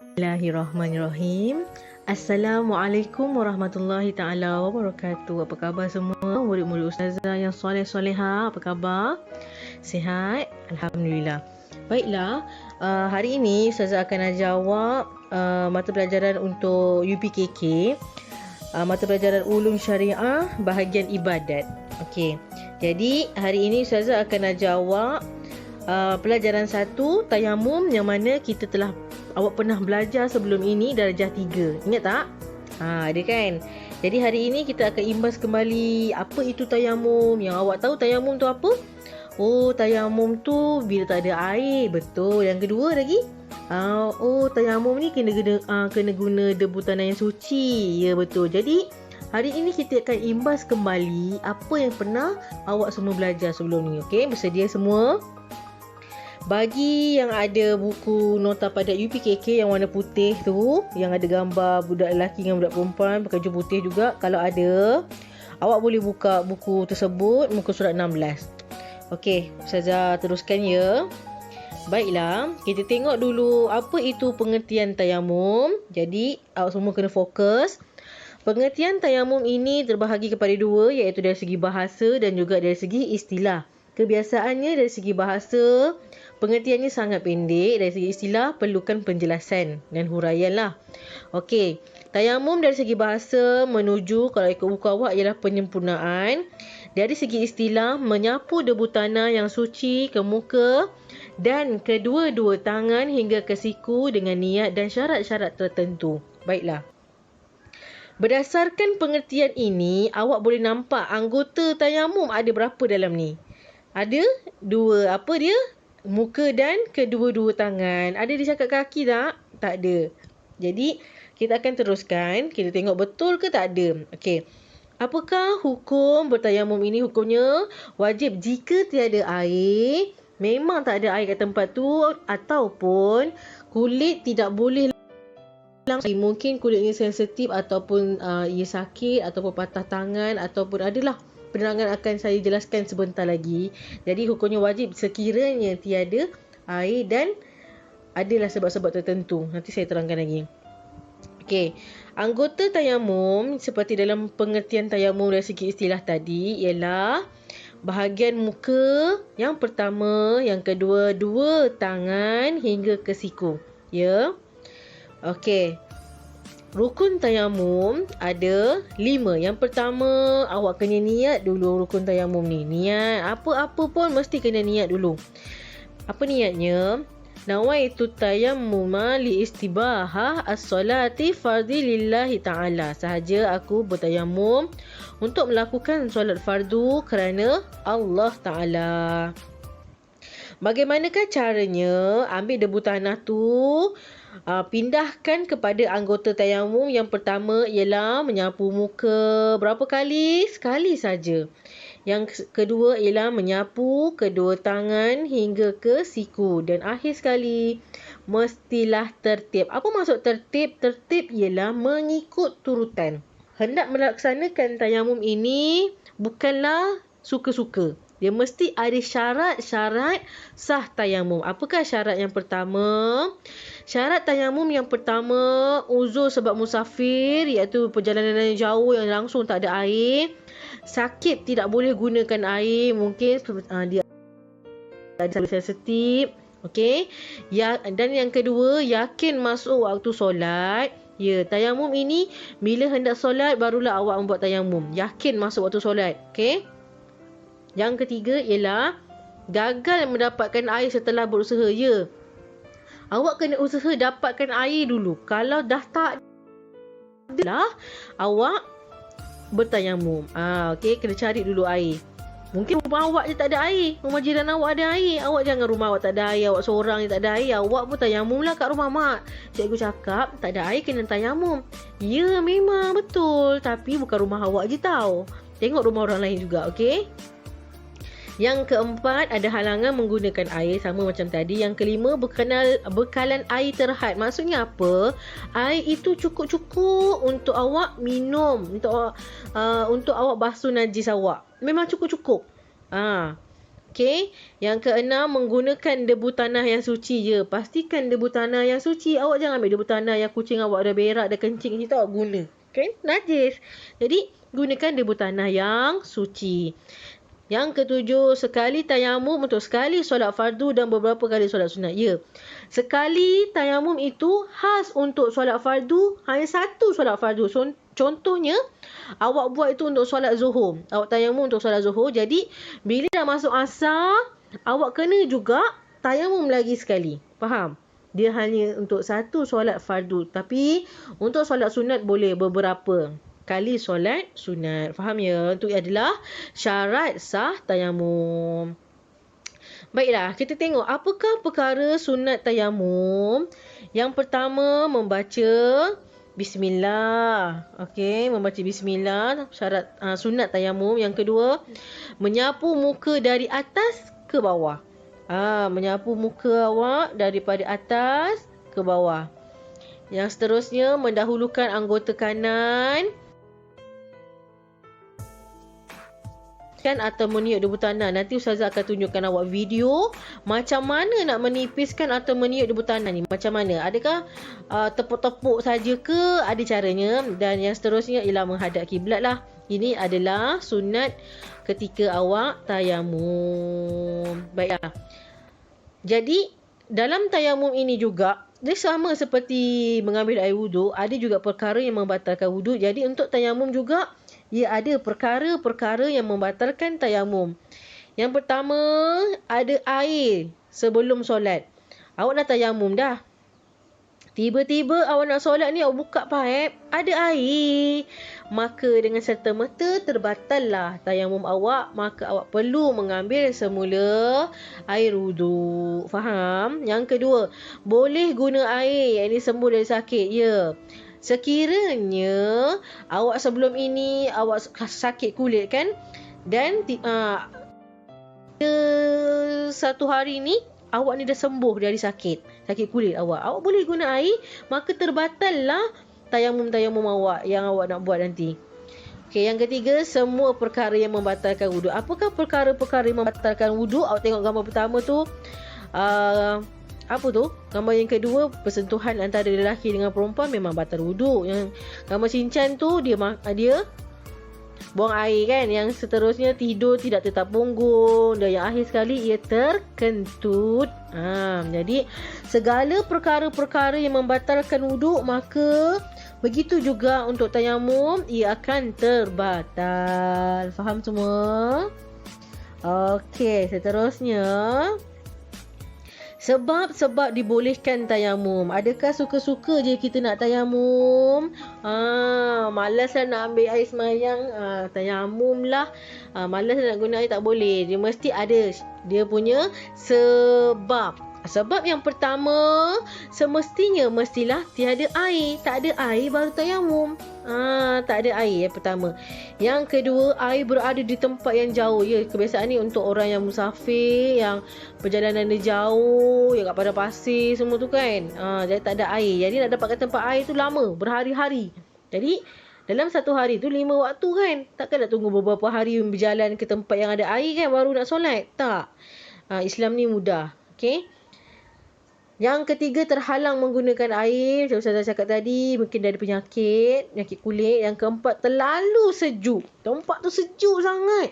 Bismillahirrahmanirrahim. Assalamualaikum warahmatullahi ta'ala wabarakatuh. Apa khabar semua murid-murid ustazah yang soleh-soleha? Apa khabar? Sihat? Alhamdulillah. Baiklah, hari ini ustazah akan jawab mata pelajaran untuk UPKK, mata pelajaran Ulum Syariah bahagian ibadat. Okey. Jadi hari ini ustazah akan jawab pelajaran 1 tayamum yang mana kita telah awak pernah belajar sebelum ini darjah 3. Ingat tak? Ada kan? Jadi hari ini kita akan imbas kembali apa itu tayamum. Yang awak tahu tayamum tu apa? Oh, tayamum tu bila tak ada air. Betul. Yang kedua lagi? Tayamum ni kena guna debu tanah yang suci. Ya, betul. Jadi hari ini kita akan imbas kembali apa yang pernah awak semua belajar sebelum ni. Okey, bersedia semua? Bagi yang ada buku nota padat UPKK yang warna putih tu, yang ada gambar budak lelaki dengan budak perempuan pakai baju putih juga, kalau ada, awak boleh buka buku tersebut, muka surat 16. Okey, Ustazah teruskan ya. Baiklah, kita tengok dulu apa itu pengertian tayamum. Jadi, awak semua kena fokus. Pengertian tayamum ini terbahagi kepada dua, iaitu dari segi bahasa dan juga dari segi istilah. Kebiasaannya dari segi bahasa, pengertiannya sangat pendek. Dari segi istilah, perlukan penjelasan dan huraian lah. Okey, tayamum dari segi bahasa menuju, kalau ikut buku awak, ialah penyempurnaan. Dari segi istilah, menyapu debu tanah yang suci ke muka dan kedua-dua tangan hingga ke siku dengan niat dan syarat-syarat tertentu. Baiklah. Berdasarkan pengertian ini, awak boleh nampak anggota tayamum ada berapa dalam ni? Ada 2. Apa dia? Muka dan kedua-dua tangan. Ada dicakap kaki tak? Tak ada. Jadi, kita akan teruskan. Kita tengok betul ke tak ada. Okey. Apakah hukum bertayamum ini? Hukumnya wajib jika tiada air. Memang tak ada air kat tempat tu. Ataupun kulit tidak boleh langsung. Mungkin kulitnya sensitif ataupun ia sakit ataupun patah tangan ataupun adalah penerangan akan saya jelaskan sebentar lagi. Jadi hukumnya wajib sekiranya tiada air dan adalah sebab-sebab tertentu. Nanti saya terangkan lagi. Okey. Anggota tayamum seperti dalam pengertian tayamum dari segi istilah tadi ialah bahagian muka yang pertama, yang kedua, dua tangan hingga ke siku. Ya. Okey. Rukun tayamum ada 5. Yang pertama, awak kena niat dulu rukun tayamum ni. Niat. Apa-apa pun mesti kena niat dulu. Apa niatnya? Nawaitu tayammuma li istibahah as-salati fardhi lillahi ta'ala. Sahaja aku bertayamum untuk melakukan solat fardu kerana Allah Ta'ala. Bagaimanakah caranya? Ambil debu tanah tu, pindahkan kepada anggota tayamum. Yang pertama ialah menyapu muka. Berapa kali? Sekali saja. Yang kedua ialah menyapu kedua tangan hingga ke siku. Dan akhir sekali, mestilah tertib. Apa maksud tertib? Tertib ialah mengikut turutan. Hendak melaksanakan tayamum ini bukanlah suka-suka. Dia mesti ada syarat-syarat sah tayamum. Apakah syarat yang pertama? Syarat tayamum yang pertama, uzur sebab musafir, iaitu perjalanan yang jauh yang langsung tak ada air. Sakit tidak boleh gunakan air. Mungkin dia ada sensitif. Okey. Dan yang kedua, yakin masuk waktu solat. Ya, tayamum ini bila hendak solat barulah awak membuat tayamum. Yakin masuk waktu solat. Okey. Yang ketiga ialah gagal mendapatkan air setelah berusaha. Ya. Awak kena usaha dapatkan air dulu. Kalau dah tak ada, awak bertayamum. Okey, kena cari dulu air. Mungkin rumah awak je tak ada air. Rumah jiran awak ada air. Awak jangan rumah awak tak ada air. Awak seorang je tak ada air. Awak pun tayamum lah kat rumah mak. Cikgu cakap tak ada air kena tayamum. Ya, memang betul. Tapi bukan rumah awak je tau. Tengok rumah orang lain juga. Okey. Yang keempat, ada halangan menggunakan air sama macam tadi. Yang kelima, bekalan air terhad. Maksudnya apa? Air itu cukup-cukup untuk awak minum, untuk awak basuh najis awak. Memang cukup-cukup. Okey, yang keenam, menggunakan debu tanah yang suci je. Pastikan debu tanah yang suci. Awak jangan ambil debu tanah yang kucing awak dah berak, dah kencing, itu awak guna. Okay, najis. Jadi, gunakan debu tanah yang suci. Yang ketujuh, sekali tayamum untuk sekali solat fardu dan beberapa kali solat sunat. Ya, sekali tayamum itu khas untuk solat fardu, hanya satu solat fardu. Contohnya, awak buat itu untuk solat zuhur. Awak tayamum untuk solat zuhur. Jadi, bila dah masuk asar, awak kena juga tayamum lagi sekali. Faham? Dia hanya untuk satu solat fardu. Tapi, untuk solat sunat boleh beberapa kali solat sunat. Faham ya? Itu adalah syarat sah tayamum. Baiklah, kita tengok apakah perkara sunat tayamum. Yang pertama, membaca Bismillah. Okey, membaca Bismillah, syarat sunat tayamum. Yang kedua, menyapu muka dari atas ke bawah. Menyapu muka awak daripada atas ke bawah. Yang seterusnya, mendahulukan anggota kanan atau meniup debu tanah. Nanti Ustazah akan tunjukkan awak video macam mana nak menipiskan atau meniup debu tanah ni. Macam mana? Adakah tepuk-tepuk saja ke? Ada caranya. Dan yang seterusnya ialah menghadap kiblat lah. Ini adalah sunat ketika awak tayamum. Baiklah. Jadi, dalam tayamum ini juga, dia sama seperti mengambil air wuduk. Ada juga perkara yang membatalkan wuduk. Jadi, untuk tayamum juga, ia ada perkara-perkara yang membatalkan tayamum. Yang pertama, ada air sebelum solat. Awak dah tayamum dah. Tiba-tiba awak nak solat ni, awak buka paip, ada air. Maka dengan serta-merta terbatallah tayamum awak. Maka awak perlu mengambil semula air wuduk. Faham? Yang kedua, boleh guna air yang ini sembuh dari sakit. Ya. Sekiranya awak sebelum ini awak sakit kulit kan, dan satu hari ni awak ni dah sembuh dari sakit kulit awak boleh guna air, maka terbatallah tayamum awak yang awak nak buat nanti. Okey, yang ketiga, semua perkara yang membatalkan wuduk. Apakah perkara-perkara yang membatalkan wuduk? Awak tengok gambar pertama tu, apa tu? Gambar yang kedua, persentuhan antara lelaki dengan perempuan memang batal wuduk. Yang gambar cincang tu, dia buang air kan. Yang seterusnya, tidur tidak tetap punggung. Dan yang akhir sekali, ia terkentut. Jadi, segala perkara-perkara yang membatalkan wuduk, maka begitu juga untuk tayamum, ia akan terbatal. Faham semua? Okey, seterusnya, sebab dibolehkan tayamum. Adakah suka-suka je kita nak tayamum? Malas lah nak ambil air semayang, tayamum lah. Malas lah nak guna air, tak boleh. Dia mesti ada dia punya sebab. Sebab yang pertama, mestilah tiada air. Tak ada air baru tayamum. Tak ada air yang pertama. Yang kedua, air berada di tempat yang jauh. Ya, kebiasaan ni untuk orang yang musafir, yang perjalanan dia jauh, yang kat padang pasir semua tu kan. Jadi tak ada air. Jadi nak dapatkan tempat air tu lama, berhari-hari. Jadi dalam satu hari tu 5 waktu kan. Takkan nak tunggu beberapa hari berjalan ke tempat yang ada air kan baru nak solat. Tak. Islam ni mudah. Okey. Yang ketiga, terhalang menggunakan air. Macam Ustazah cakap tadi, mungkin dia ada penyakit kulit. Yang keempat, terlalu sejuk. Tempat tu sejuk sangat.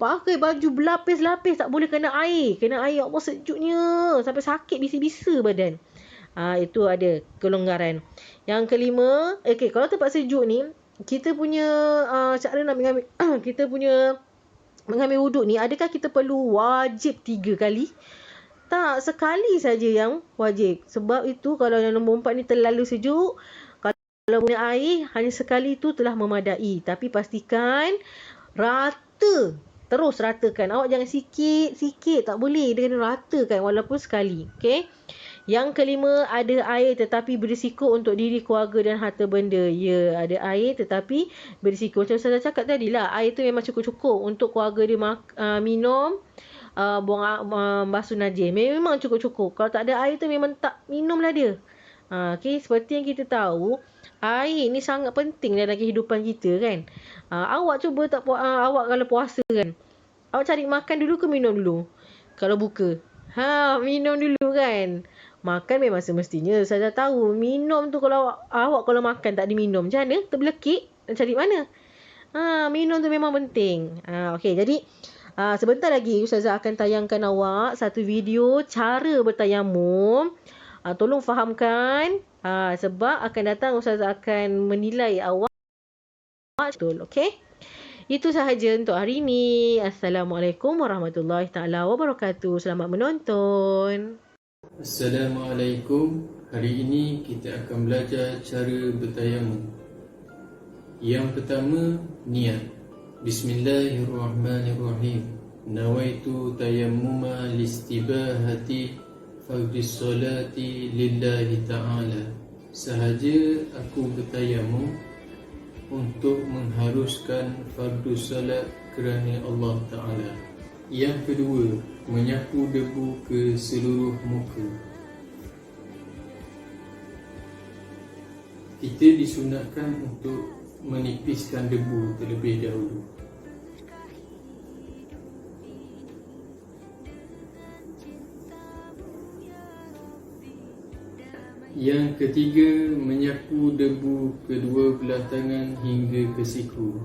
Pakai baju berlapis-lapis, tak boleh kena air. Kena air, Allah sejuknya. Sampai sakit bisa-bisa badan. Itu ada kelonggaran. Yang kelima, kalau tempat sejuk ni, kita punya cara nak mengambil kita punya mengambil wuduk ni, adakah kita perlu wajib 3 kali? Tak, sekali saja yang wajib. Sebab itu kalau yang nombor 4 ni terlalu sejuk, kalau guna air, hanya sekali itu telah memadai. Tapi pastikan rata. Terus ratakan. Awak jangan sikit-sikit. Tak boleh. Dia kena ratakan walaupun sekali. Okay? Yang kelima, ada air tetapi berisiko untuk diri, keluarga dan harta benda. Ya, ada air tetapi berisiko. Macam saya cakap tadi lah, air tu memang cukup-cukup untuk keluarga dia minum, buang basuh najis. Memang cukup-cukup. Kalau tak ada air tu memang tak minum lah dia. Okay, seperti yang kita tahu, air ni sangat penting dalam kehidupan kita kan. Awak cuba awak kalau puasa kan, awak cari makan dulu ke minum dulu? kalau buka? Minum dulu kan. Makan memang semestinya saya tahu. Minum tu kalau awak kalau makan tak diminum, macam mana? Terbelekik nak cari mana? Minum tu memang penting. Okey, jadi sebentar lagi Ustazah akan tayangkan awak satu video cara bertayamum. Tolong fahamkan. Sebab akan datang Ustazah akan menilai awak betul. Okey? Itu sahaja untuk hari ini. Assalamualaikum warahmatullahi taala wabarakatuh. Selamat menonton. Assalamualaikum. Hari ini kita akan belajar cara bertayamum. Yang pertama, niat. Bismillahirrahmanirrahim. Nawaitu tayammuma listibahati fardhis solati lillahi ta'ala. Sahaja aku bertayamum untuk mengharuskan fardhu salat kerana Allah Ta'ala. Yang kedua, menyapu debu ke seluruh muka. Kita disunatkan untuk menipiskan debu terlebih dahulu. Yang ketiga, menyapu debu kedua belah tangan hingga ke siku.